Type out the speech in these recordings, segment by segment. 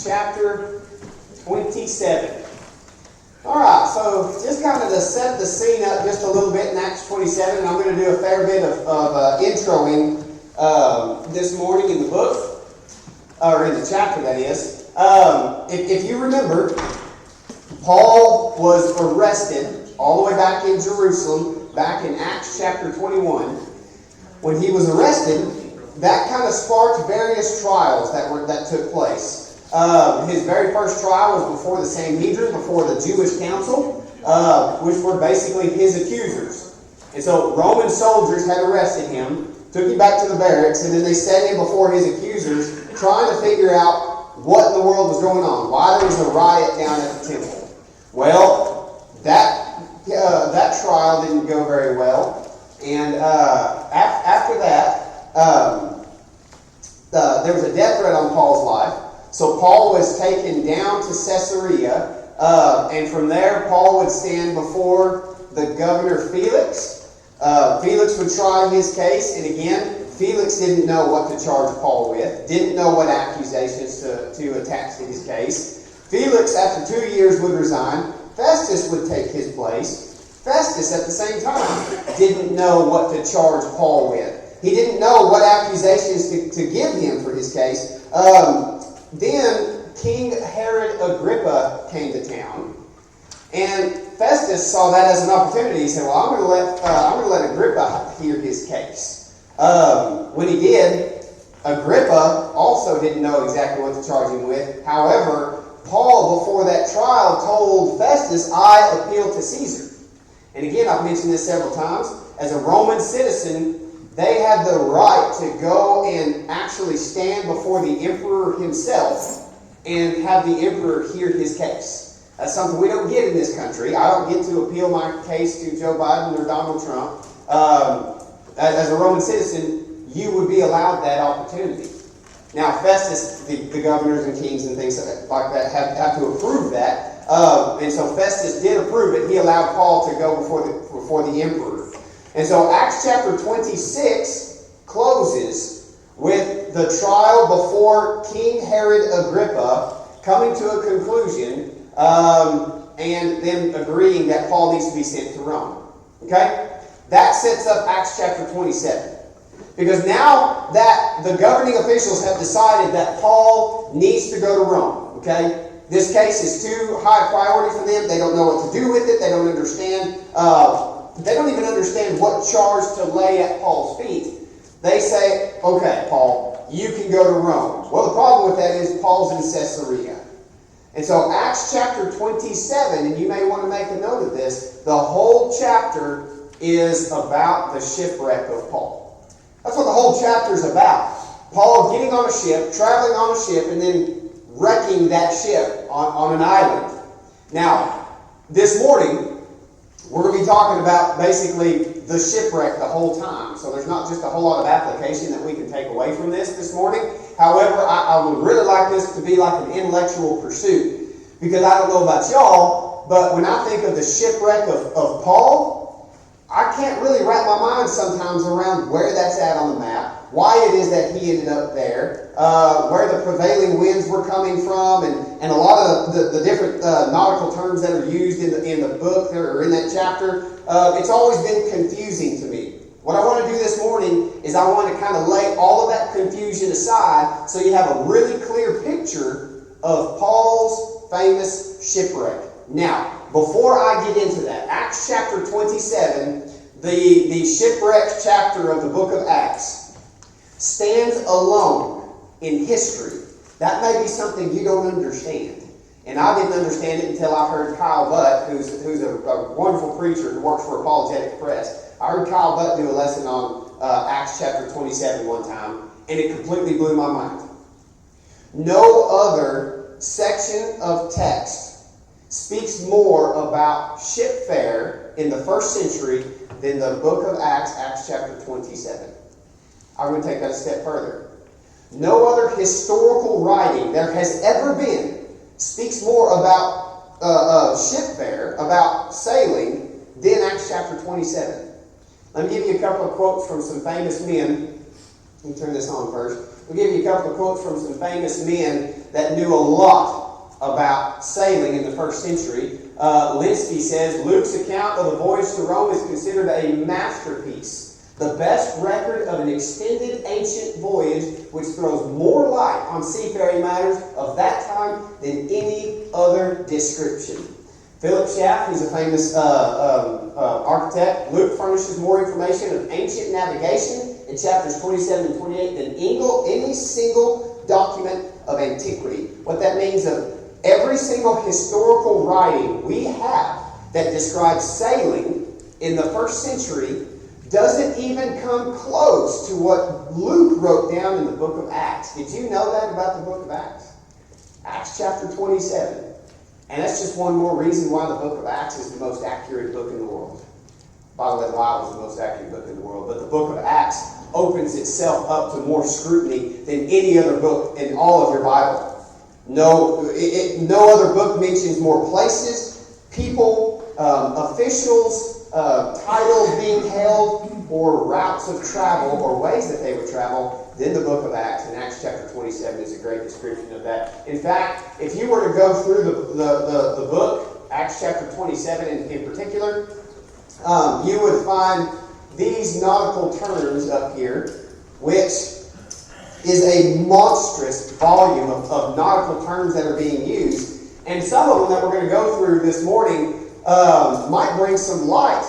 chapter 27. Alright, so just kind of to set the scene up just a little bit in Acts 27, and I'm going to do a fair bit of introing this morning in the book, or in the chapter that is. If you remember, Paul was arrested all the way back in Jerusalem, back in Acts chapter 21. When he was arrested, that kind of sparked various trials that took place. His very first trial was before the Sanhedrin, before the Jewish council, which were basically his accusers. And so Roman soldiers had arrested him, took him back to the barracks, and then they set him before his accusers, trying to figure out what in the world was going on, why there was a riot down at the temple. Well, that trial didn't go very well, and after that, there was a death threat on Paul's life. So Paul was taken down to Caesarea, and from there Paul would stand before the governor Felix. Felix would try his case, and again, Felix didn't know what to charge Paul with, didn't know what accusations to attach to his case. Felix, after 2 years, would resign. Festus would take his place. Festus, at the same time, didn't know what to charge Paul with. He didn't know what accusations to give him for his case. Then King Herod Agrippa came to town, and Festus saw that as an opportunity. He said, "Well, I'm going to let Agrippa hear his case." When he did, Agrippa also didn't know exactly what to charge him with. However, Paul, before that trial, told Festus, "I appeal to Caesar." And again, I've mentioned this several times. As a Roman citizen, they had the right to go and actually stand before the emperor himself and have the emperor hear his case. That's something we don't get in this country. I don't get to appeal my case to Joe Biden or Donald Trump. As a Roman citizen, you would be allowed that opportunity. Now, Festus, the governors and kings and things like that have to approve that. And so Festus did approve it. He allowed Paul to go before the emperor. And so Acts chapter 26 closes with the trial before King Herod Agrippa coming to a conclusion and them agreeing that Paul needs to be sent to Rome. Okay? That sets up Acts chapter 27. Because now that the governing officials have decided that Paul needs to go to Rome, okay? This case is too high priority for them. They don't know what to do with it. They don't understand. They don't even understand what charge to lay at Paul's feet. They say, "Okay, Paul, you can go to Rome." Well, the problem with that is Paul's in Caesarea. And so Acts chapter 27, and you may want to make a note of this, the whole chapter is about the shipwreck of Paul. That's what the whole chapter is about. Paul getting on a ship, traveling on a ship, and then wrecking that ship on an island. Now, this morning, we're going to be talking about basically the shipwreck the whole time. So there's not just a whole lot of application that we can take away from this morning. However, I would really like this to be like an intellectual pursuit. Because I don't know about y'all, but when I think of the shipwreck of Paul, I can't really wrap my mind sometimes around where that's at on the map, why it is that he ended up there, where the prevailing winds were coming from, and a lot of the different nautical terms that are used in the book or in that chapter. It's always been confusing to me. What I want to do this morning is I want to kind of lay all of that confusion aside so you have a really clear picture of Paul's famous shipwreck. Now, before I get into that, Acts chapter 27, the shipwreck chapter of the book of Acts, stands alone in history. That may be something you don't understand. And I didn't understand it until I heard Kyle Butt, who's a wonderful preacher who works for Apologetic Press. I heard Kyle Butt do a lesson on Acts chapter 27 one time, and it completely blew my mind. No other section of text speaks more about shipfare in the first century than the book of Acts, Acts chapter 27. I'm going to take that a step further. No other historical writing there has ever been speaks more about shipfare, about sailing, than Acts chapter 27. Let me give you a couple of quotes from some famous men Let me turn this on first. We'll give you a couple of quotes from some famous men that knew a lot about sailing in the first century. Linsky says, Luke's account of the voyage to Rome is considered a masterpiece, the best record of an extended ancient voyage which throws more light on seafaring matters of that time than any other description. Philip Schaff, he's a famous architect. Luke furnishes more information of ancient navigation in chapters 27 and 28 than any single document of antiquity. What that means of every single historical writing we have that describes sailing in the first century doesn't even come close to what Luke wrote down in the book of Acts. Did you know that about the book of Acts? Acts chapter 27. And that's just one more reason why the book of Acts is the most accurate book in the world. By the way, the Bible is the most accurate book in the world. But the book of Acts opens itself up to more scrutiny than any other book in all of your Bible. No other book mentions more places, people, officials, titles being held, or routes of travel, or ways that they would travel, than the book of Acts. And Acts chapter 27 is a great description of that. In fact, if you were to go through the book, Acts chapter 27 in particular, you would find these nautical terms up here, which is a monstrous volume of nautical terms that are being used. And some of them that we're going to go through this morning might bring some light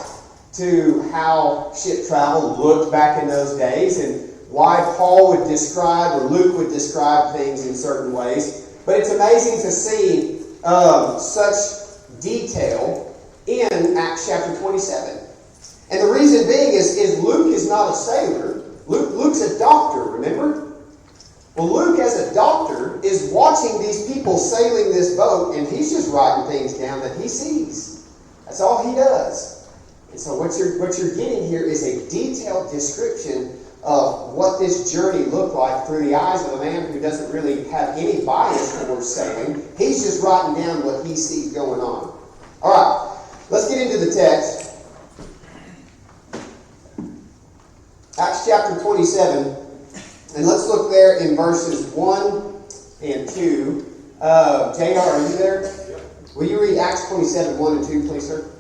to how ship travel looked back in those days and why Paul would describe or Luke would describe things in certain ways. But it's amazing to see such detail in Acts chapter 27. And the reason being is Luke is not a sailor. Luke's a doctor, remember? Well, Luke as a doctor is watching these people sailing this boat, and he's just writing things down that he sees. That's all he does. And so what you're getting here is a detailed description of what this journey looked like through the eyes of a man who doesn't really have any bias towards sailing. He's just writing down what he sees going on. All right, let's get into the text. Acts chapter 27, and let's look there in verses 1 and 2. JR, are you there? Yep. Will you read Acts 27, 1 and 2, please, sir?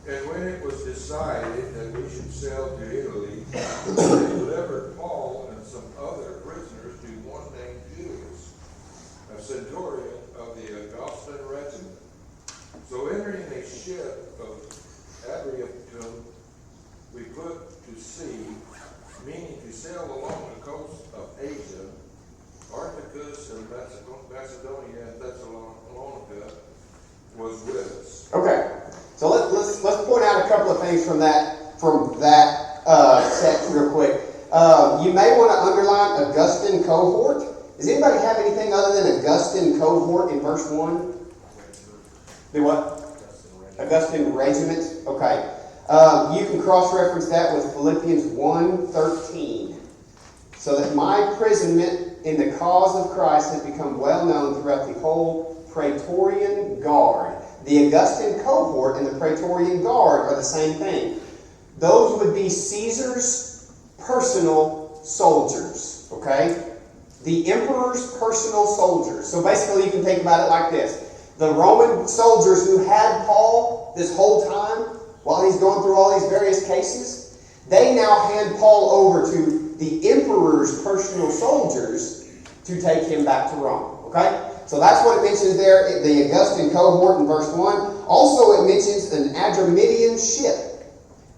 And when it was decided that we should sail to Italy, they delivered Paul and some other prisoners to one named Julius, a centurion of the Augustan Regiment. So entering a ship of Adriatum, we put to sea, meaning to sail along the coast of Asia. Articus and Macedonia and Thessalonica was with us. Okay, so let's point out a couple of things from that text real quick. You may want to underline Augustan cohort. Does anybody have anything other than Augustan cohort in verse 1? Do what? Augustan Regiment. Okay. You can cross-reference that with Philippians 1:13. So that my imprisonment in the cause of Christ has become well known throughout the whole Praetorian Guard. The Augustan cohort and the Praetorian Guard are the same thing. Those would be Caesar's personal soldiers. Okay? The emperor's personal soldiers. So basically you can think about it like this. The Roman soldiers who had Paul this whole time, while he's going through all these various cases, they now hand Paul over to the emperor's personal soldiers to take him back to Rome. Okay? So that's what it mentions there, the Augustan cohort in verse 1. Also it mentions an Adramyttian ship.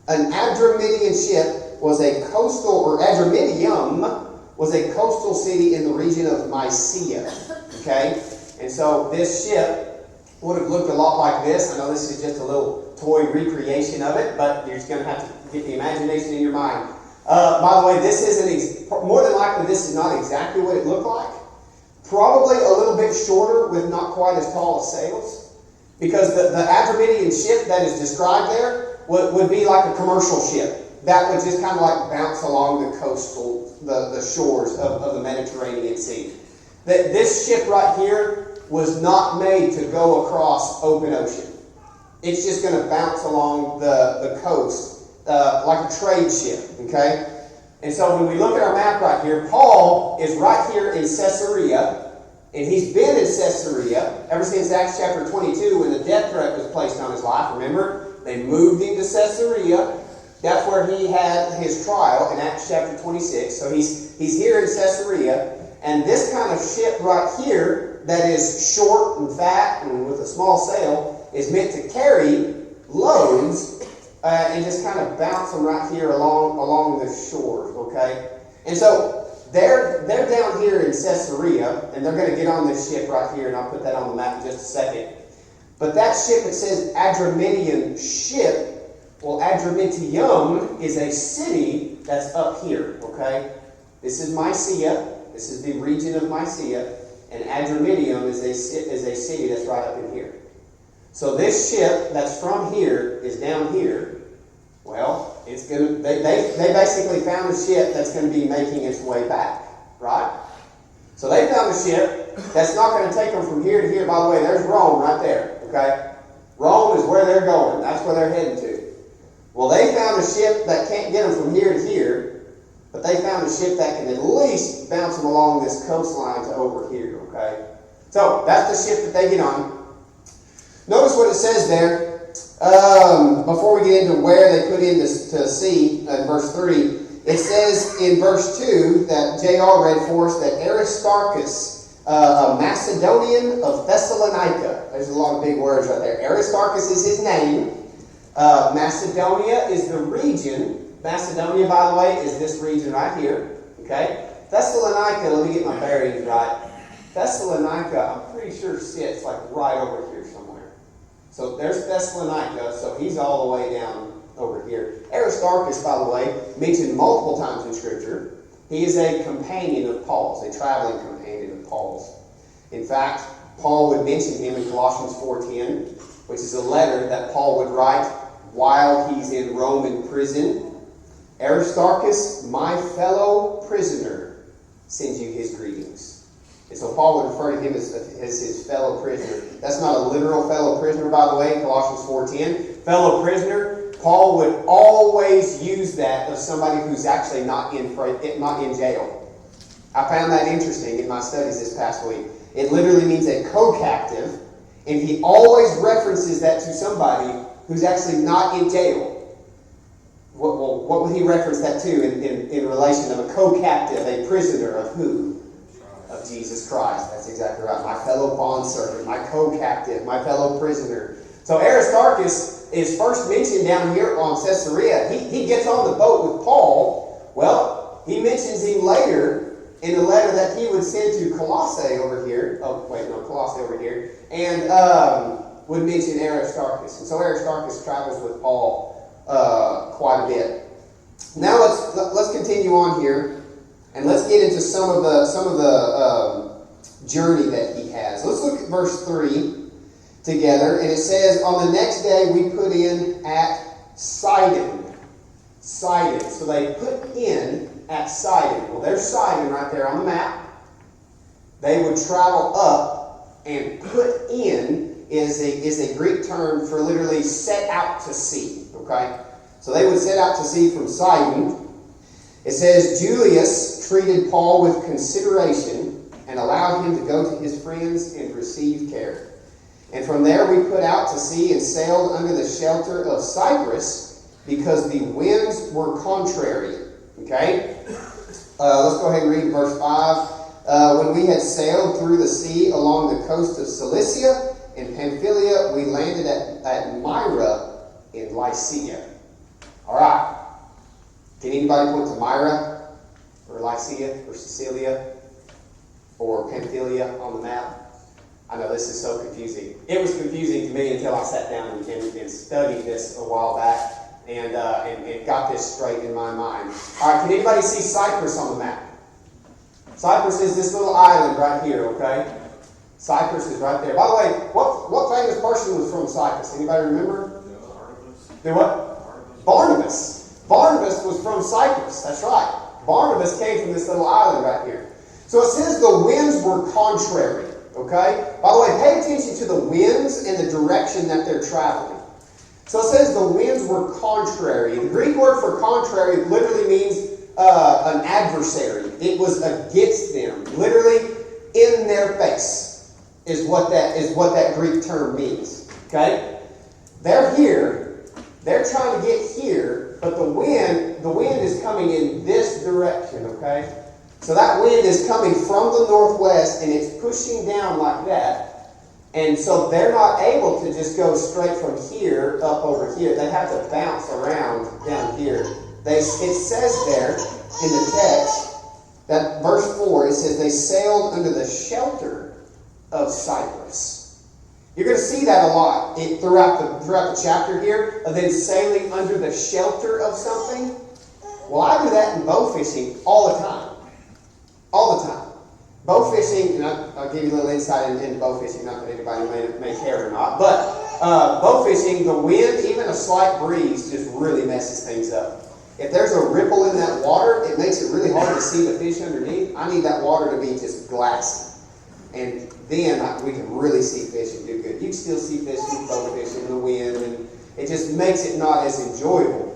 An Adramyttian ship was a coastal, or Adramyttium was a coastal city in the region of Mysia. Okay? And so this ship would have looked a lot like this. I know this is just a little toy recreation of it, but you're just going to have to get the imagination in your mind. By the way, this isn't, more than likely this is not exactly what it looked like. Probably a little bit shorter with not quite as tall as sails. Because the Adramyttian ship that is described there would be like a commercial ship. That would just kind of like bounce along the coastal, the shores of the Mediterranean Sea. This ship right here was not made to go across open ocean. It's just going to bounce along the coast like a trade ship. Okay? And so when we look at our map right here, Paul is right here in Caesarea, and he's been in Caesarea ever since Acts chapter 22 when the death threat was placed on his life. Remember, they moved him to Caesarea. That's where he had his trial in Acts chapter 26. So he's here in Caesarea, and this kind of ship right here that is short and fat and with a small sail is meant to carry loads and just kind of bounce them right here along the shores, okay? And so they're down here in Caesarea, and they're going to get on this ship right here, and I'll put that on the map in just a second. But that ship, it says Adramyttian ship. Well, Adramyttium is a city that's up here, okay? This is Mysia. This is the region of Mysia, and Adramyttium is a city that's right up in here. So this ship that's from here is down here. Well, it's gonna. They basically found a ship that's going to be making its way back, right? So they found a ship that's not going to take them from here to here. By the way, there's Rome right there. Okay, Rome is where they're going. That's where they're heading to. Well, they found a ship that can't get them from here to here, but they found a ship that can at least bounce them along this coastline to over here. Okay, so that's the ship that they get on. Notice what it says there. Before we get into where they put in to sea, in verse 3, it says in verse 2 that J.R. read for us that Aristarchus, a Macedonian of Thessalonica. There's a lot of big words right there. Aristarchus is his name. Macedonia is the region. Macedonia, by the way, is this region right here. Okay? Thessalonica, let me get my bearings right. Thessalonica, I'm pretty sure sits like right over here somewhere. So there's Thessalonica, so he's all the way down over here. Aristarchus, by the way, mentioned multiple times in Scripture. He is a companion of Paul's, a traveling companion of Paul's. In fact, Paul would mention him in Colossians 4:10, which is a letter that Paul would write while he's in Roman prison. Aristarchus, my fellow prisoner, sends you his greetings. And so Paul would refer to him as his fellow prisoner. That's not a literal fellow prisoner, by the way, in Colossians 4:10. Fellow prisoner, Paul would always use that of somebody who's actually not in jail. I found that interesting in my studies this past week. It literally means a co-captive, and he always references that to somebody who's actually not in jail. What would he reference that to in relation of a co-captive, a prisoner of who? Of Jesus Christ. That's exactly right. My fellow bondservant, my co-captive, my fellow prisoner. So Aristarchus is first mentioned down here on Caesarea. He gets on the boat with Paul. Well, he mentions him later in the letter that he would send to Colossae over here. Oh, wait, no, Colossae over here. And would mention Aristarchus. And so Aristarchus travels with Paul quite a bit. Now let's continue on here. And let's get into some of the journey that he has. Let's look at verse 3 together. And it says, on the next day we put in at Sidon. Sidon. So they put in at Sidon. Well, there's Sidon right there on the map. They would travel up, and put in is a Greek term for literally set out to sea. Okay? So they would set out to sea from Sidon. It says, Julius treated Paul with consideration and allowed him to go to his friends and receive care. And from there we put out to sea and sailed under the shelter of Cyprus because the winds were contrary. Okay? Let's go ahead and read verse 5. When we had sailed through the sea along the coast of Cilicia and Pamphylia, we landed at Myra in Lycia. All right. Can anybody point to Myra or Lycia or Sicilia or Pamphylia on the map? I know this is so confusing. It was confusing to me until I sat down and studied this a while back and got this straight in my mind. All right, can anybody see Cyprus on the map? Cyprus is this little island right here, okay? Cyprus is right there. By the way, what famous person was from Cyprus? Anybody remember? Barnabas. The what? Barnabas. Barnabas was from Cyprus. That's right. Barnabas came from this little island right here. So it says the winds were contrary. Okay? By the way, pay attention to the winds and the direction that they're traveling. So it says the winds were contrary. The Greek word for contrary literally means an adversary. It was against them, literally in their face, is what that Greek term means. Okay, they're here. They're trying to get here, but the wind is coming in this direction. Okay, so that wind is coming from the northwest, and it's pushing down like that. And so they're not able to just go straight from here up over here. They have to bounce around down here. It says there in the text, that verse 4, it says they sailed under the shelter of Cyprus. You're going to see that a lot throughout the chapter here, of them sailing under the shelter of something. Well, I do that in bow fishing all the time. All the time. Bow fishing, and I'll give you a little insight into bow fishing, not that anybody may care or not, but bow fishing, the wind, even a slight breeze, just really messes things up. If there's a ripple in that water, it makes it really hard to see the fish underneath. I need that water to be just glassy. And then we can really see fish and do good. You can still see fish with bow fishing in the wind, and it just makes it not as enjoyable.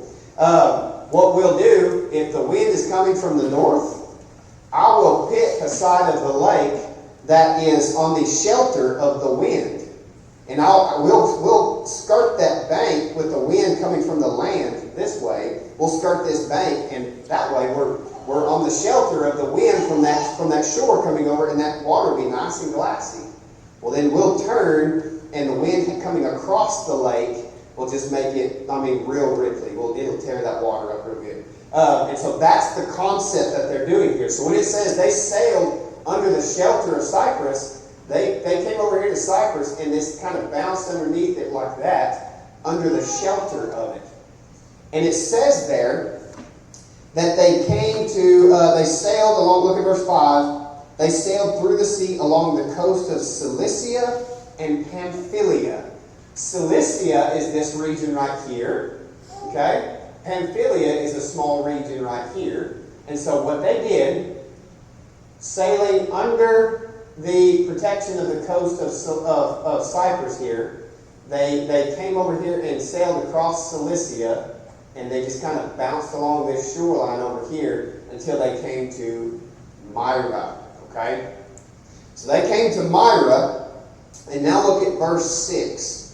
What we'll do, if the wind is coming from the north, I will pick a side of the lake that is on the shelter of the wind. And we'll skirt that bank with the wind coming from the land this way. We'll skirt this bank, and that way we're on the shelter of the wind from that shore coming over, and that water will be nice and glassy. Well, then we'll turn, and the wind coming across the lake will just make it, real ripply. It'll tear that water up real good. And so that's the concept that they're doing here. So when it says they sailed under the shelter of Cyprus, they came over here to Cyprus, and this kind of bounced underneath it like that, under the shelter of it. And it says there that they sailed along, look at verse 5, they sailed through the sea along the coast of Cilicia and Pamphylia. Cilicia is this region right here, okay? Pamphylia is a small region right here. And so what they did, sailing under the protection of the coast of Cyprus here, they came over here and sailed across Cilicia, and they just kind of bounced along this shoreline over here until they came to Myra. Okay? So they came to Myra, and now look at verse 6.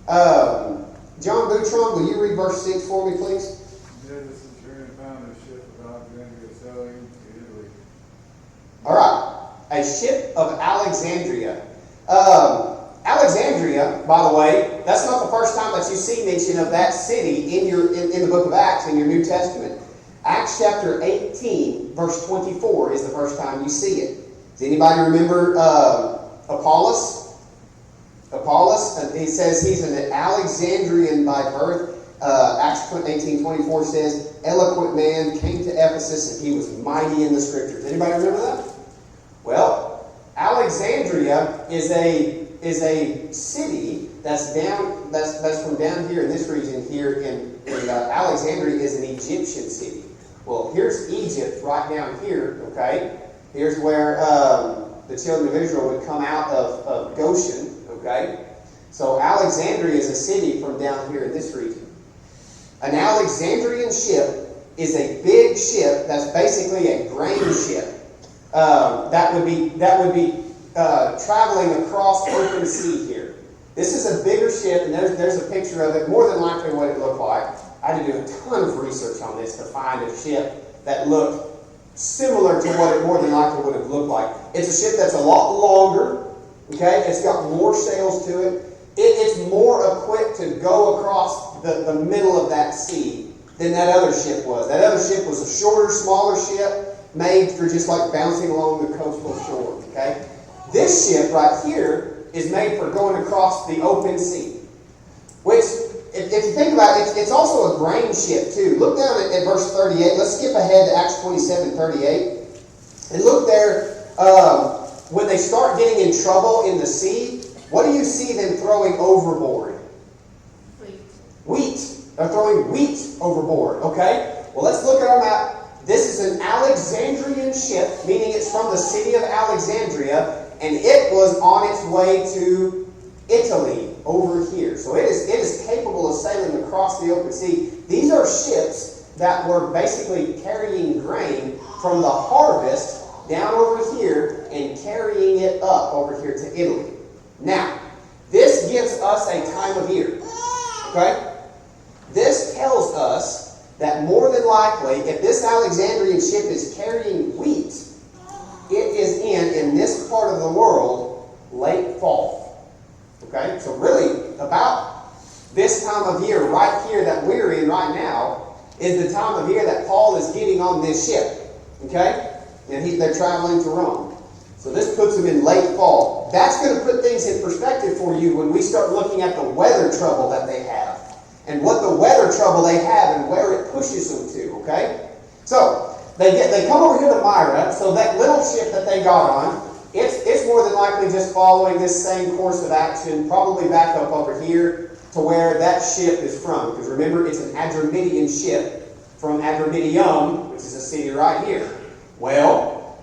John Boutron, will you read verse 6 for me, please? There the centurion found a ship of Alexandria sailing to Italy. All right. A ship of Alexandria. Alexandria, by the way, that's not the first time that you see mention of that city in the book of Acts, in your New Testament. Acts chapter 18, verse 24 is the first time you see it. Does anybody remember Apollos? He says he's an Alexandrian by birth. Acts 18:24 says, eloquent man, came to Ephesus, and he was mighty in the scriptures. Anybody remember that? Well, Alexandria is a city that's from down here in this region here in Alexandria is an Egyptian city. Well, here's Egypt right down here, okay? Here's where the children of Israel would come out of Goshen, okay? So Alexandria is a city from down here in this region. An Alexandrian ship is a big ship that's basically a grain ship. That would be traveling across open sea here. This is a bigger ship, and there's a picture of it, more than likely what it looked like. I had to do a ton of research on this to find a ship that looked similar to what it more than likely would have looked like. It's a ship that's a lot longer, okay? It's got more sails to it. It's more equipped to go across the middle of that sea than that other ship was. That other ship was a shorter, smaller ship, made for just like bouncing along the coastal shore, okay? This ship right here is made for going across the open sea, which, if you think about it, it's also a grain ship too. Look down at verse 38. Let's skip ahead to Acts 27:38. And look there, when they start getting in trouble in the sea, what do you see them throwing overboard? Wheat. They're throwing wheat overboard, okay? Well, let's look at our map. This is an Alexandrian ship, meaning it's from the city of Alexandria, and it was on its way to Italy over here. So it is capable of sailing across the open sea. These are ships that were basically carrying grain from the harvest down over here and carrying it up over here to Italy. Now, this gives us a time of year. Okay? This tells us that more than likely, if this Alexandrian ship is carrying wheat, it is in this part of the world, late fall. Okay? So really, about this time of year, right here that we're in right now, is the time of year that Paul is getting on this ship. Okay? And they're traveling to Rome. So this puts them in late fall. That's going to put things in perspective for you when we start looking at the weather trouble that they have. And what the weather trouble they have and where it pushes them to. Okay? So, they come over here to Myra. So that little ship that they got on, it's more than likely just following this same course of action, probably back up over here to where that ship is from. Because remember, it's an Adramyttian ship from Adramyttium, which is a city right here. Well,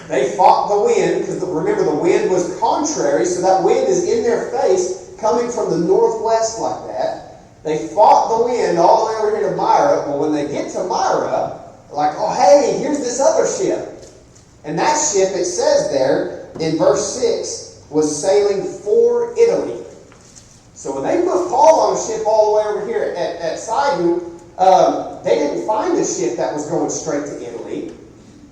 they fought the wind, because remember the wind was contrary, so that wind is in their face, coming from the northwest like that. They fought the wind all the way over here to Myra. Well, when they get to Myra, they're like, oh hey, here's this other ship. And that ship, it says there, in verse 6, was sailing for Italy. So when they put Paul on a ship all the way over here at Sidon, they didn't find a ship that was going straight to Italy.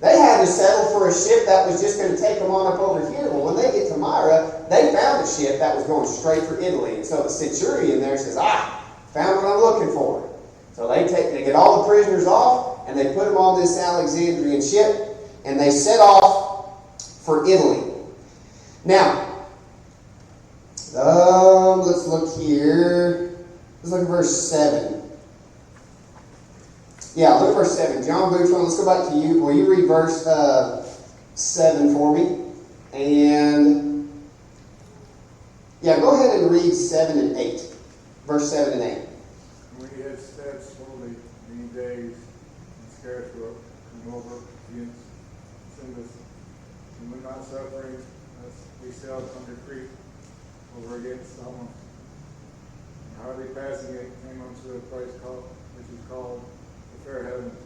They had to settle for a ship that was just going to take them on up over here. Well, when they get to Myra, they found a ship that was going straight for Italy. And so the centurion there says, found what I'm looking for. So they get all the prisoners off, and they put them on this Alexandrian ship, and they set off for Italy. Now, let's look here. Let's look at verse 7. Yeah, look at verse 7. John Boutron, let's go back to you. Will you read verse 7 for me? And, yeah, go ahead and read 7 and 8. Verse 7 and 8. We had sped slowly many days, and scarce were come over against Sindus. And when not suffering, we sailed under Crete over against Salmon. And hardly passing it, came unto a place which is called the Fair Heavens,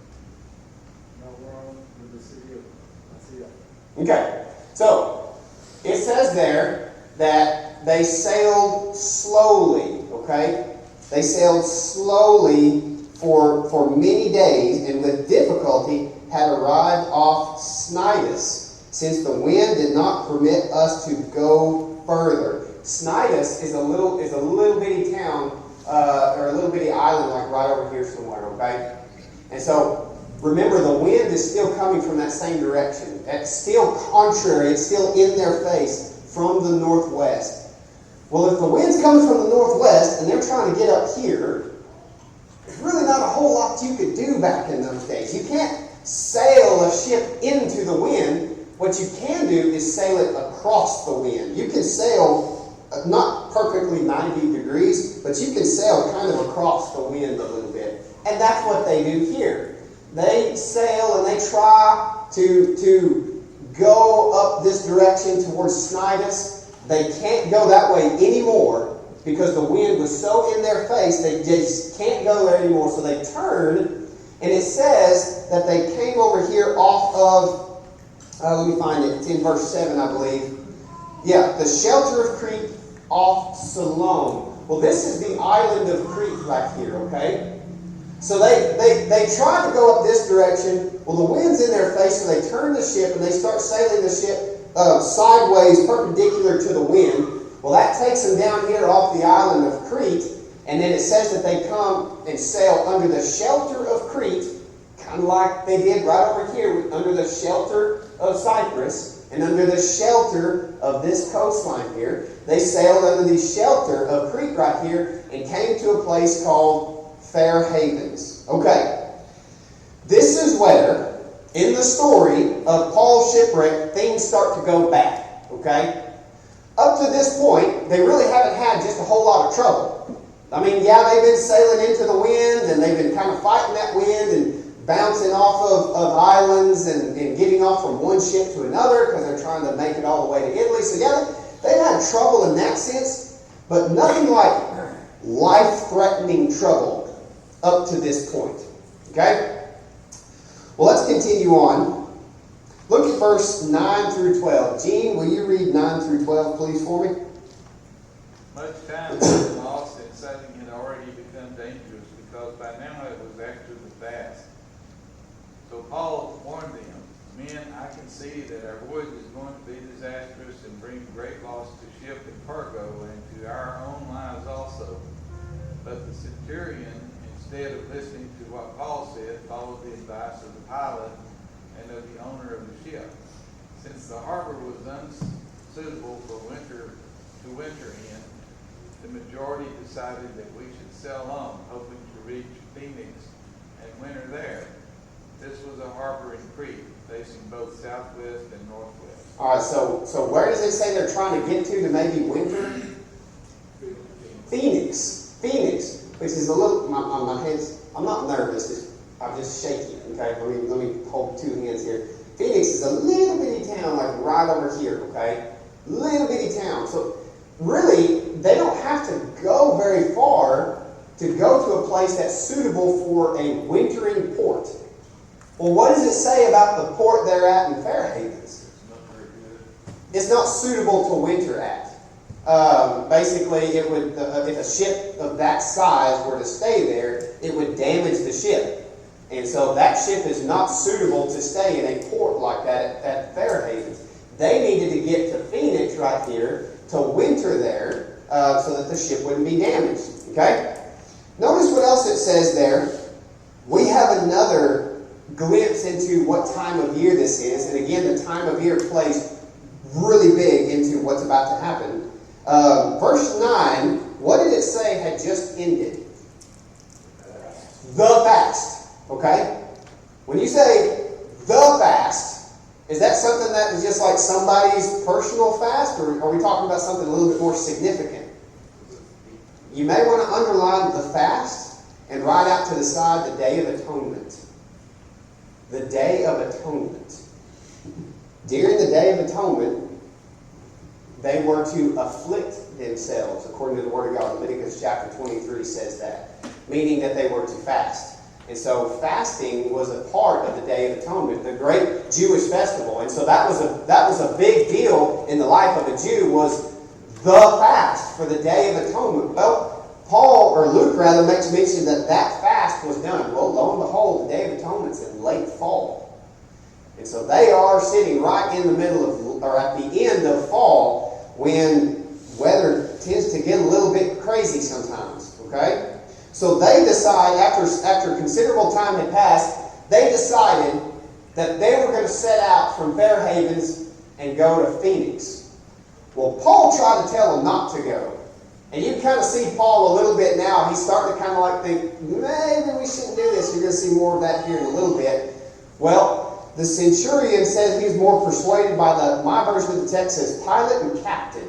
not wrong with the city of Nicaea. Okay, so it says there that they sailed slowly, okay? They sailed slowly for many days, and with difficulty had arrived off Cnidus, since the wind did not permit us to go further. Cnidus is a little bitty town, or a little bitty island, like right over here somewhere, okay? And so, remember, the wind is still coming from that same direction. It's still contrary. It's still in their face from the northwest. Well, if the wind's coming from the northwest and they're trying to get up here, there's really not a whole lot you could do back in those days. You can't sail a ship into the wind. What you can do is sail it across the wind. You can sail, not perfectly 90 degrees, but you can sail kind of across the wind a little bit. And that's what they do here. They sail and they try to go up this direction towards Cnidus. They can't go that way anymore because the wind was so in their face, they just can't go there anymore. So they turn, and it says that they came over here off of, let me find it, it's in verse 7, I believe. Yeah, the shelter of Crete off Salome. Well, this is the island of Crete right here, okay? So they tried to go up this direction. Well, the wind's in their face, so they turn the ship and they start sailing the ship sideways, perpendicular to the wind. Well, that takes them down here off the island of Crete, and then it says that they come and sail under the shelter of Crete, kind of like they did right over here, under the shelter of Cyprus, and under the shelter of this coastline here. They sailed under the shelter of Crete right here and came to a place called Fair Havens. Okay, this is where, in the story of Paul's shipwreck, things start to go bad. Okay? Up to this point, they really haven't had just a whole lot of trouble. I mean, yeah, they've been sailing into the wind, and they've been kind of fighting that wind and bouncing off of islands and getting off from one ship to another because they're trying to make it all the way to Italy. So yeah, they've had trouble in that sense, but nothing like life-threatening trouble up to this point. Okay? Well, let's continue on. Look at verse 9 through 12. Gene, will you read 9 through 12, please, for me? Much time had been lost and sailing had already become dangerous because by now it was after the fast. So Paul warned them, "Men, I can see that our voyage is going to be disastrous and bring great loss to ship and cargo and to our own lives also." But the centurion, instead of listening to what Paul said, followed the advice of the pilot and of the owner of the ship. Since the harbor was unsuitable for winter in, the majority decided that we should sail on, hoping to reach Phoenix and winter there. This was a harbor in Crete, facing both southwest and northwest. All right, so where does it say they're trying to get to maybe winter? Phoenix, which is a little, my hands, I'm not nervous, I'm just shaky, okay? Let me hold two hands here. Phoenix is a little bitty town, like right over here, okay? Little bitty town. So really, they don't have to go very far to go to a place that's suitable for a wintering port. Well, what does it say about the port they're at in Fair Havens? It's not suitable to winter at. Basically, it would, if a ship of that size were to stay there, it would damage the ship. And so that ship is not suitable to stay in a port like that at Fair Havens. They needed to get to Phoenix right here to winter there so that the ship wouldn't be damaged. Okay? Notice what else it says there. We have another glimpse into what time of year this is. And again, the time of year plays really big into what's about to happen. Verse 9, what did it say had just ended? The fast. Okay? When you say the fast, is that something that is just like somebody's personal fast, or are we talking about something a little bit more significant? You may want to underline the fast and write out to the side the Day of Atonement. The Day of Atonement. During the Day of Atonement, they were to afflict themselves, according to the Word of God. Leviticus chapter 23 says that, meaning that they were to fast. And so fasting was a part of the Day of Atonement, the great Jewish festival. And so that was a big deal in the life of a Jew, was the fast for the Day of Atonement. Well, Paul, or Luke rather, makes mention that that fast was done. Well, lo and behold, the Day of Atonement's in late fall. And so they are sitting right in the middle of, or at the end of fall, when weather tends to get a little bit crazy sometimes. Okay? So they decide, after considerable time had passed, they decided that they were going to set out from Fair Havens and go to Phoenix. Well, Paul tried to tell them not to go. And you can kind of see Paul a little bit now. He's starting to kind of like think, maybe we shouldn't do this. You're going to see more of that here in a little bit. Well, the centurion says he's more persuaded by my version of the text says pilot and captain.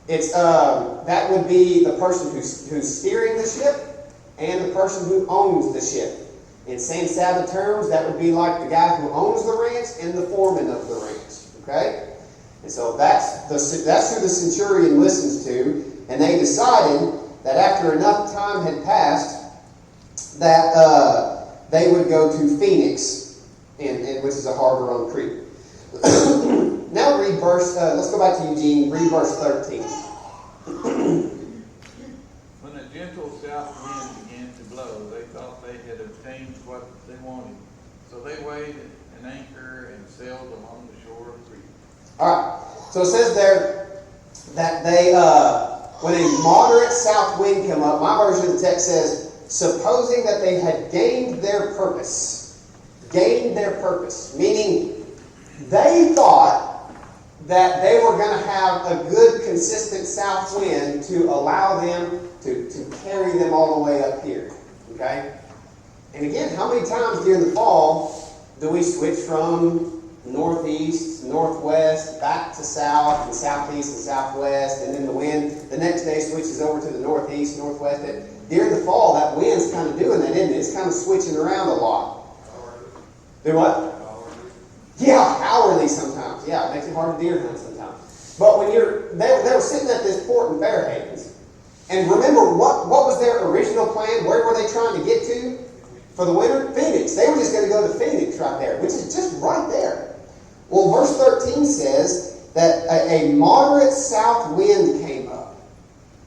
It's that would be the person who's steering the ship and the person who owns the ship. In San Saba terms, that would be like the guy who owns the ranch and the foreman of the ranch. Okay, and so that's who the centurion listens to. And they decided that after enough time had passed, that they would go to Phoenix, which is a harbor on Crete. Now read verse, let's go back to Eugene, read verse 13. When a gentle south wind began to blow, they thought they had obtained what they wanted. So they weighed an anchor and sailed along the shore of Crete. Alright, so it says there that they, when a moderate south wind came up, my version of the text says, supposing that they had gained their purpose, meaning they thought that they were going to have a good, consistent south wind to allow them to carry them all the way up here. Okay? And again, how many times during the fall do we switch from northeast, northwest, back to south, and southeast and southwest, and then the wind the next day switches over to the northeast, northwest? During the fall, that wind's kind of doing that, isn't it? It's kind of switching around a lot. Do what? Yeah, hourly sometimes. Yeah, it makes it hard to deer hunt sometimes. But when they were sitting at this port in Fair Havens, and remember what was their original plan? Where were they trying to get to? for the winter? Phoenix. They were just going to go to Phoenix right there, which is just right there. Well, verse 13 says that a moderate south wind came up.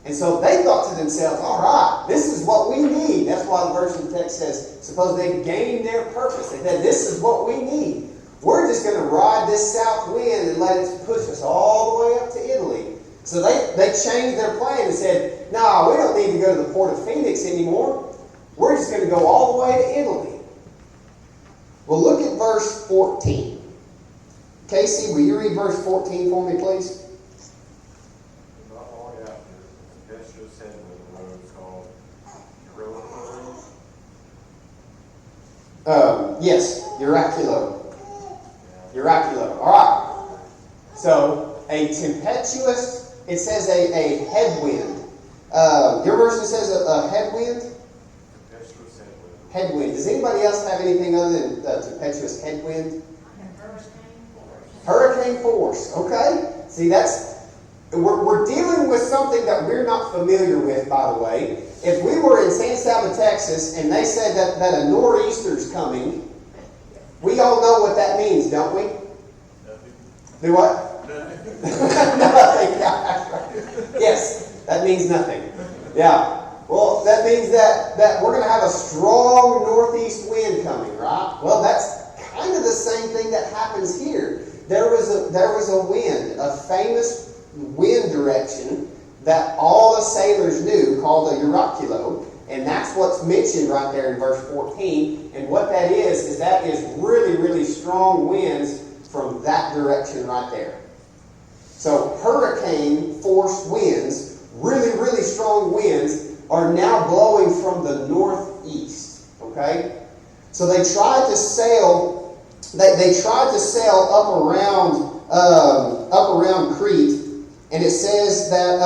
And so they thought to themselves, all right, this is what we need. That's why the verse in the text says, suppose they gained their purpose. They said, this is what we need. We're just going to ride this south wind and let it push us all the way up to Italy. So they changed their plan and said, no, we don't need to go to the port of Phoenix anymore. We're just going to go all the way to Italy. Well, look at verse 14. Casey, will you read verse 14 for me, please? Not long after, tempestuous headwind arose called Yes, Euraculo. Euraculo. All right. So, a tempestuous, it says a headwind. Your version says a headwind? Tempestuous headwind. Headwind. Does anybody else have anything other than tempestuous headwind? Hurricane force. Okay. See, we're dealing with something that we're not familiar with, by the way. If we were in San Salvador, Texas, and they said that a nor'easter's coming, we all know what that means, don't we? Nothing. Do what? Nothing. Yes, that means nothing. Yeah. Well, that means that we're going to have a strong northeast wind coming, right? Well, that's kind of the same thing that happens here. There was a wind, a famous wind direction that all the sailors knew, called a Euraculo, and that's what's mentioned right there in verse 14. And what that is really, really strong winds from that direction right there. So hurricane force winds, really, really strong winds, are now blowing from the northeast. Okay? So they tried to sail. They tried to sail up around Crete, and it says that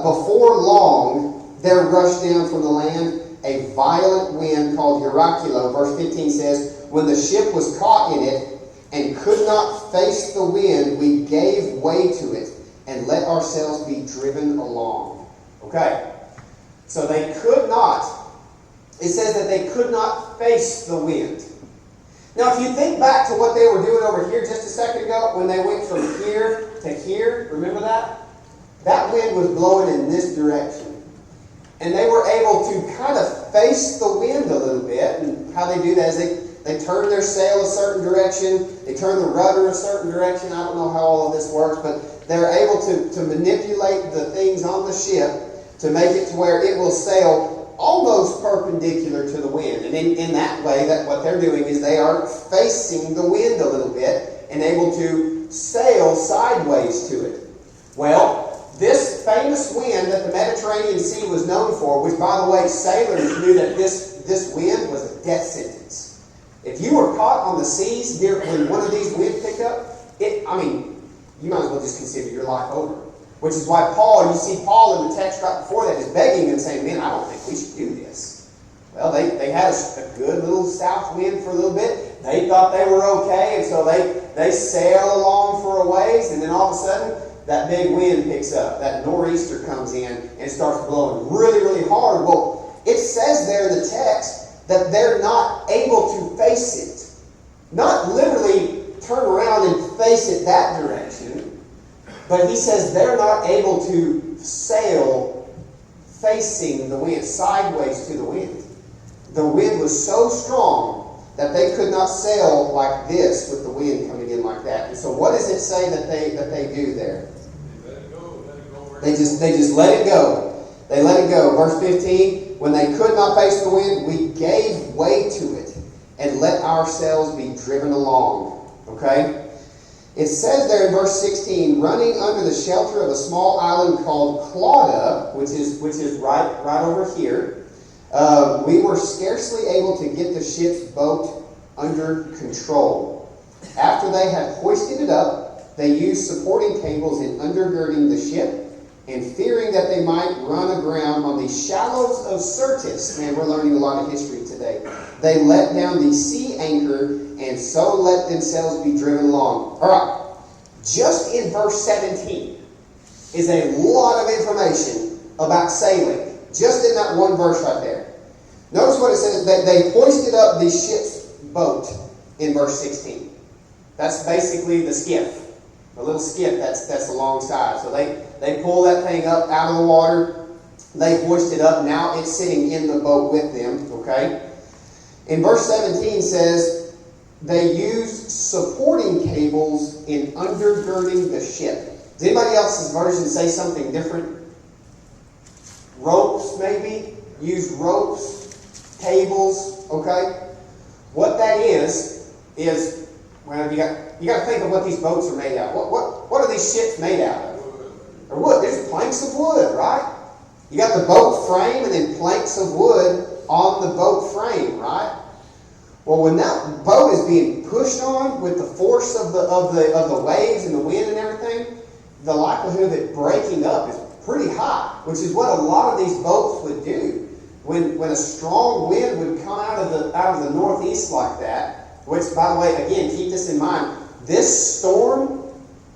before long there rushed down from the land a violent wind called Euraculo. Verse 15 says, when the ship was caught in it and could not face the wind, we gave way to it and let ourselves be driven along. Okay, so they could not. It says that they could not face the wind. Now, if you think back to what they were doing over here just a second ago, when they went from here to here, remember that? That wind was blowing in this direction. And they were able to kind of face the wind a little bit. And how they do that is they turn their sail a certain direction, they turn the rudder a certain direction. I don't know how all of this works, but they're able to manipulate the things on the ship to make it to where it will sail almost perpendicular to the wind. And in that way, that what they're doing is they are facing the wind a little bit and able to sail sideways to it. Well, this famous wind that the Mediterranean Sea was known for, which, by the way, sailors knew that this wind was a death sentence. If you were caught on the seas when one of these winds picked up, you might as well just consider your life over. Which is why you see Paul in the text right before that is begging and saying, man, I don't think we should do this. Well, they had a good little south wind for a little bit. They thought they were okay, and so they sail along for a ways, and then all of a sudden, that big wind picks up. That nor'easter comes in and starts blowing really, really hard. Well, it says there in the text that they're not able to face it. Not literally turn around and face it that direction. But he says they're not able to sail facing the wind, sideways to the wind. The wind was so strong that they could not sail like this with the wind coming in like that. And so what does it say that they do there? Let it go. They just let it go. They let it go. Verse 15, when they could not face the wind, we gave way to it and let ourselves be driven along. Okay? It says there in verse 16, running under the shelter of a small island called Clauda, which is right over here, we were scarcely able to get the ship's boat under control. After they had hoisted it up, they used supporting cables in undergirding the ship, and fearing that they might run aground on the shallows of Syrtis, man, we're learning a lot of history today, they let down the sea anchor and so let themselves be driven along. All right, just in verse 17 is a lot of information about sailing, just in that one verse right there. Notice what it says. They hoisted up the ship's boat in verse 16. That's basically the skiff. The little skiff that's alongside. So they pull that thing up out of the water. They hoist it up. Now it's sitting in the boat with them. Okay? In verse 17 says, they used supporting cables in undergirding the ship. Does anybody else's version say something different? Ropes, maybe? Use ropes, cables, okay? What that is, well, you got to think of what these boats are made out of. What are these ships made out of? Or wood. There's planks of wood, right? You got the boat frame and then planks of wood on the boat frame, right? Well, when that boat is being pushed on with the force of the waves and the wind and everything, the likelihood of it breaking up is pretty high, which is what a lot of these boats would do. When a strong wind would come out of the northeast like that, which, by the way, again, keep this in mind, this storm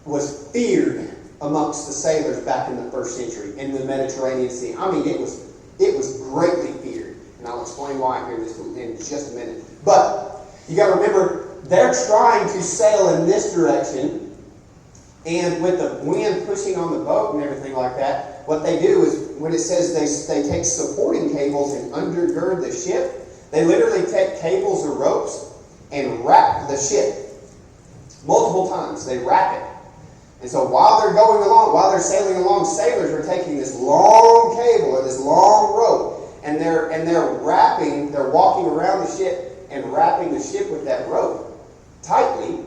was feared amongst the sailors back in the first century in the Mediterranean Sea. I mean, it was greatly feared, and I'll explain why here in just a minute. But you got to remember, they're trying to sail in this direction, and with the wind pushing on the boat and everything like that, what they do is, when it says they take supporting cables and undergird the ship, they literally take cables or ropes and wrap the ship multiple times. They wrap it. And so while they're going along, while they're sailing along, sailors are taking this long cable or this long rope, and they're walking around the ship and wrapping the ship with that rope tightly.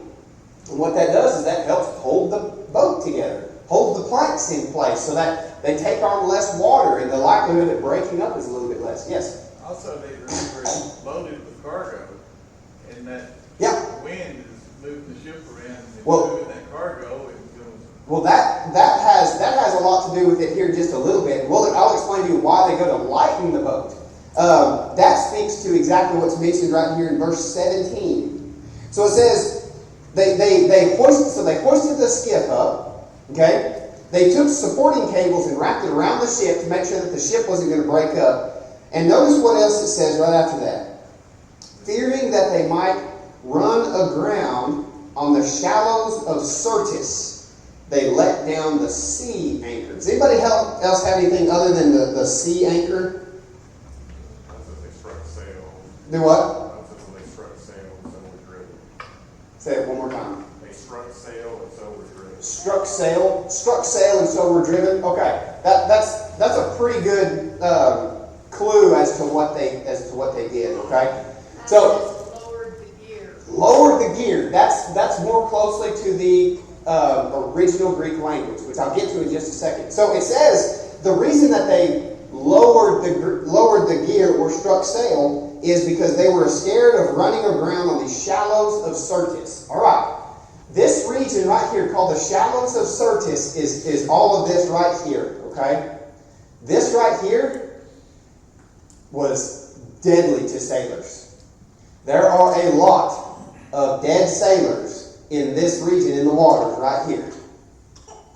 And what that does is that helps hold the boat together, hold the planks in place so that they take on less water, and the likelihood of it breaking up is a little bit less. Yes? Also, they remember it's loaded with cargo, and that wind is moving the ship around and moving that cargo. Well, that has a lot to do with it here just a little bit. I'll explain to you why they go to lighten the boat. That speaks to exactly what's mentioned right here in verse 17. So it says they hoisted the skiff up. Okay, they took supporting cables and wrapped it around the ship to make sure that the ship wasn't going to break up. And notice what else it says right after that. Fearing that they might run aground on the shallows of Syrtis, they let down the sea anchor. Does anybody else have anything other than the sea anchor? That's if they struck sail. Do what? That's if they struck sail and so were driven. Say it one more time. They struck sail and so were driven. Struck sail and so were driven. Okay, that's a pretty good clue as to what they did. Okay, so lowered the gear. That's more closely to the original Greek language, which I'll get to in just a second. So it says the reason that they lowered the gear or struck sail is because they were scared of running aground on these shallows of Syrtis. All right, this region right here called the shallows of Syrtis is all of this right here. Okay, this right here was deadly to sailors. There are a lot of dead sailors in this region in the waters right here.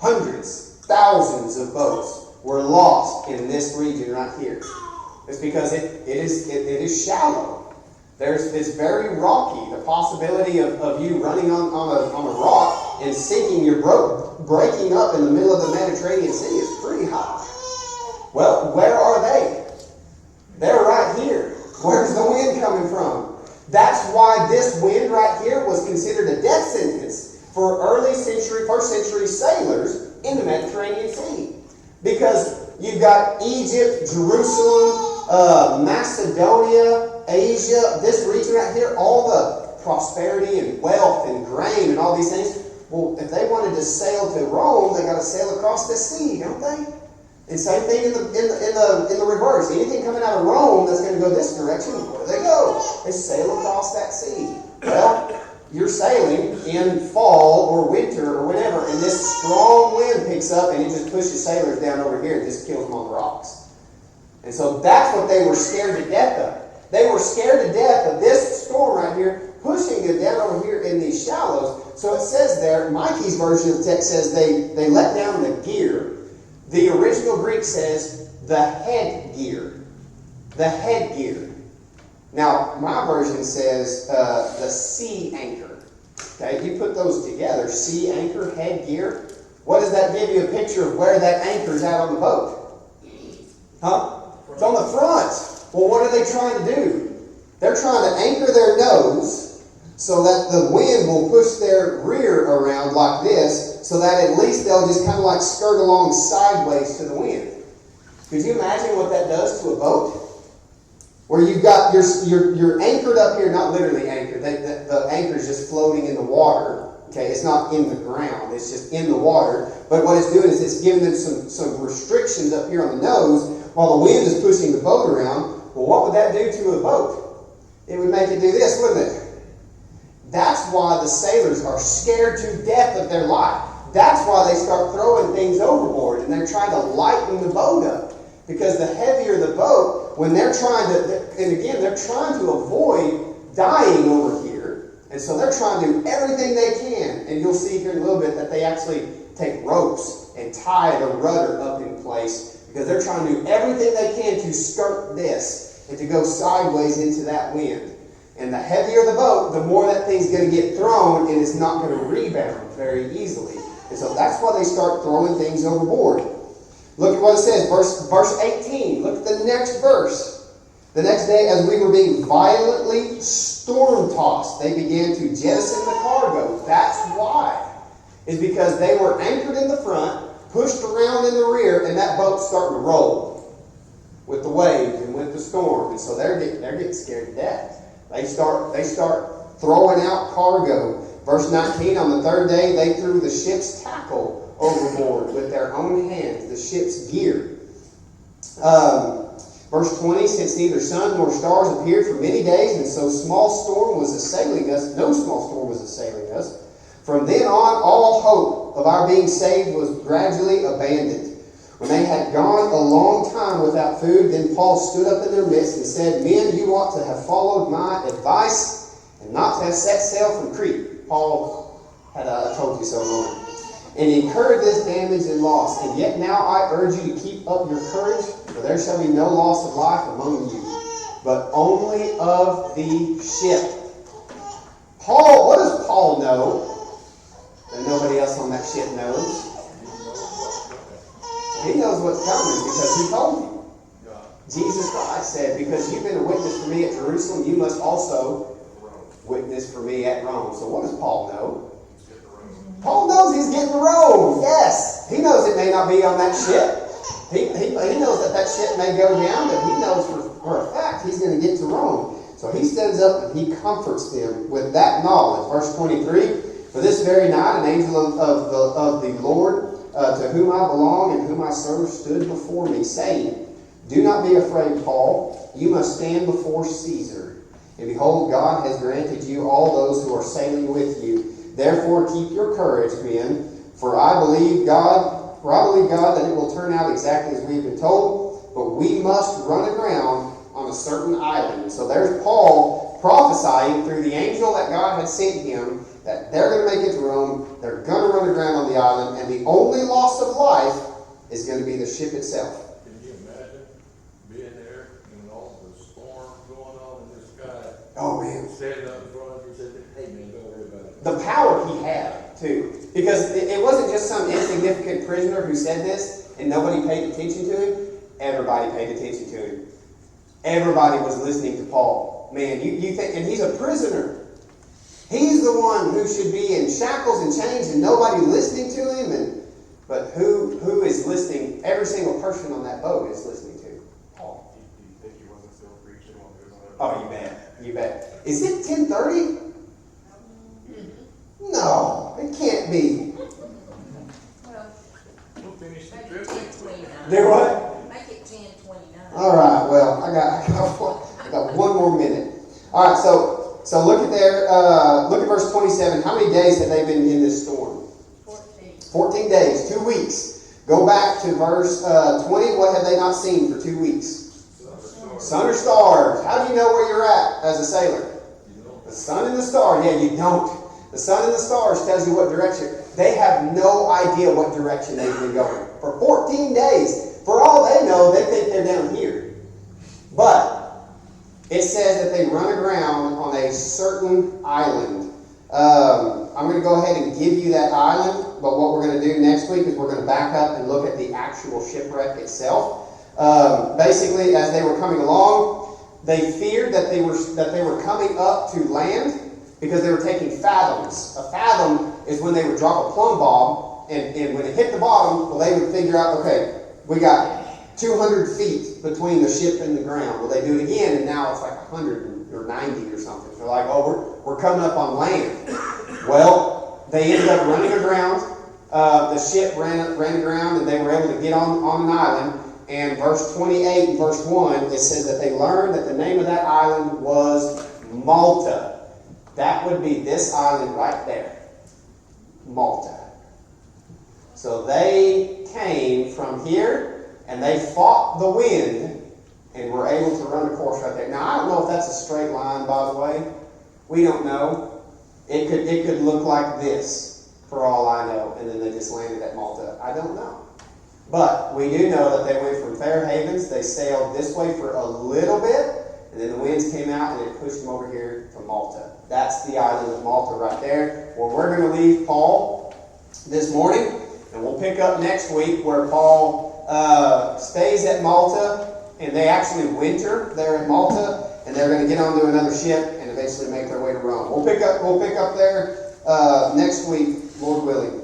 Hundreds, thousands of boats were lost in this region right here. It's because it is shallow. It's very rocky. The possibility of you running on a rock and sinking your boat, breaking up in the middle of the Mediterranean Sea is pretty high. Well, where are they? They're right here. Where's the wind coming from? That's why this wind right here was considered a death sentence for first century sailors in the Mediterranean Sea. Because you've got Egypt, Jerusalem, Macedonia, Asia, this region right here, all the prosperity and wealth and grain and all these things. Well, if they wanted to sail to Rome, they got to sail across the sea, don't they? And same thing in the reverse. Anything coming out of Rome that's going to go this direction, where do they go? They sail across that sea. Well, you're sailing in fall or winter or whenever, and this strong wind picks up and it just pushes sailors down over here and just kills them on the rocks. And so that's what they were scared to death of. They were scared to death of this storm right here pushing them down over here in these shallows. So it says there, Mikey's version of the text says they let down the gear. The original Greek says the headgear. The headgear. Now, my version says the sea anchor. Okay, if you put those together, sea anchor, headgear, what does that give you a picture of where that anchor's out on the boat? Huh? It's on the front. Well, what are they trying to do? They're trying to anchor their nose so that the wind will push their rear around like this, so that at least they'll just kind of like skirt along sideways to the wind. Could you imagine what that does to a boat? Where you've got, you're anchored up here, not literally anchored. The anchor is just floating in the water. Okay, it's not in the ground, it's just in the water. But what it's doing is it's giving them some restrictions up here on the nose while the wind is pushing the boat around. Well, what would that do to a boat? It would make it do this, wouldn't it? That's why the sailors are scared to death of their life. That's why they start throwing things overboard and they're trying to lighten the boat up. Because the heavier the boat, when they're trying to, and again, they're trying to avoid dying over here. And so they're trying to do everything they can. And you'll see here in a little bit that they actually take ropes and tie the rudder up in place. Because they're trying to do everything they can to skirt this and to go sideways into that wind. And the heavier the boat, the more that thing's going to get thrown and it's not going to rebound very easily. And so that's why they start throwing things overboard. Look at what it says, verse 18. Look at the next verse. The next day, as we were being violently storm-tossed, they began to jettison the cargo. That's why. It's because they were anchored in the front, pushed around in the rear, and that boat's starting to roll with the waves and with the storm. And so they're getting scared to death. They start throwing out cargo. Verse 19, on the third day, they threw the ship's tackle overboard with their own hands, the ship's gear. Verse 20, since neither sun nor stars appeared for many days, and so small storm was assailing us, no small storm was assailing us, from then on all hope of our being saved was gradually abandoned. When they had gone a long time without food, then Paul stood up in their midst and said, Men, you ought to have followed my advice and not to have set sail from Crete. Paul had a told you so moment. And incurred this damage and loss. And yet now I urge you to keep up your courage, for there shall be no loss of life among you, but only of the ship. Paul, what does Paul know that nobody else on that ship knows? He knows what's coming because he told you. Jesus Christ said, because you've been a witness for me at Jerusalem, you must also witness for me at Rome. So what does Paul know? Paul knows he's getting to Rome. Yes. He knows it may not be on that ship. He knows that ship may go down, but he knows for a fact he's going to get to Rome. So he stands up and he comforts them with that knowledge. Verse 23, for this very night an angel of the Lord, to whom I belong and whom I serve, stood before me, saying, Do not be afraid, Paul. You must stand before Caesar. And behold, God has granted you all those who are sailing with you. Therefore keep your courage, men, for I believe God that it will turn out exactly as we've been told, but we must run aground on a certain island. And so there's Paul prophesying through the angel that God had sent him that they're going to make it to Rome, they're going to run aground on the island, and the only loss of life is going to be the ship itself. Can you imagine being there and all the storm going on in the sky? Oh, man. Standing up in front of you and saying, hey, man, don't worry about it. The power he had, too. Because it wasn't just some insignificant prisoner who said this and nobody paid attention to him. Everybody paid attention to him. Everybody was listening to Paul. Man, you think, and he's a prisoner. He's the one who should be in shackles and chains and nobody listening to him. But who is listening? Every single person on that boat is listening to Paul. Do you think he wasn't still preaching while he was on that? Oh, you bet. You bet. Is it 10:30? No, it can't be. We'll finish the Make trip. it 10:29. Do what? Make it 10:29. All right. Well, I got one more minute. All right. So look at there. Look at verse 27. How many days have they been in this storm? 14 days. 2 weeks. Go back to verse 20. What have they not seen for 2 weeks? Sun or stars. How do you know where you're at as a sailor? The sun and the stars. Yeah, you don't. The sun and the stars tells you what direction. They have no idea what direction they've been going. For 14 days. For all they know, they think they're down here. But it says that they run aground on a certain island. I'm going to go ahead and give you that island, but what we're going to do next week is we're going to back up and look at the actual shipwreck itself. Basically, as they were coming along, they feared that they were coming up to land because they were taking fathoms. A fathom is when they would drop a plumb bob, and when it hit the bottom, well, they would figure out, okay, we got 200 feet between the ship and the ground. Well, they do it again, and now it's like 100 or 90 or something. They're like, oh, we're coming up on land. Well, they ended up running aground. The ship ran aground, and they were able to get on an island. And verse 28 and verse 1, it says that they learned that the name of that island was Malta. That would be this island right there. Malta. So they came from here, and they fought the wind, and were able to run a course right there. Now, I don't know if that's a straight line, by the way. We don't know. It could look like this, for all I know, and then they just landed at Malta. I don't know. But we do know that they went from Fair Havens, they sailed this way for a little bit, and then the winds came out and it pushed them over here to Malta. That's the island of Malta right there, where we're going to leave Paul this morning, and we'll pick up next week where Paul stays at Malta, and they actually winter there at Malta, and they're going to get onto another ship and eventually make their way to Rome. We'll pick up there next week, Lord willing.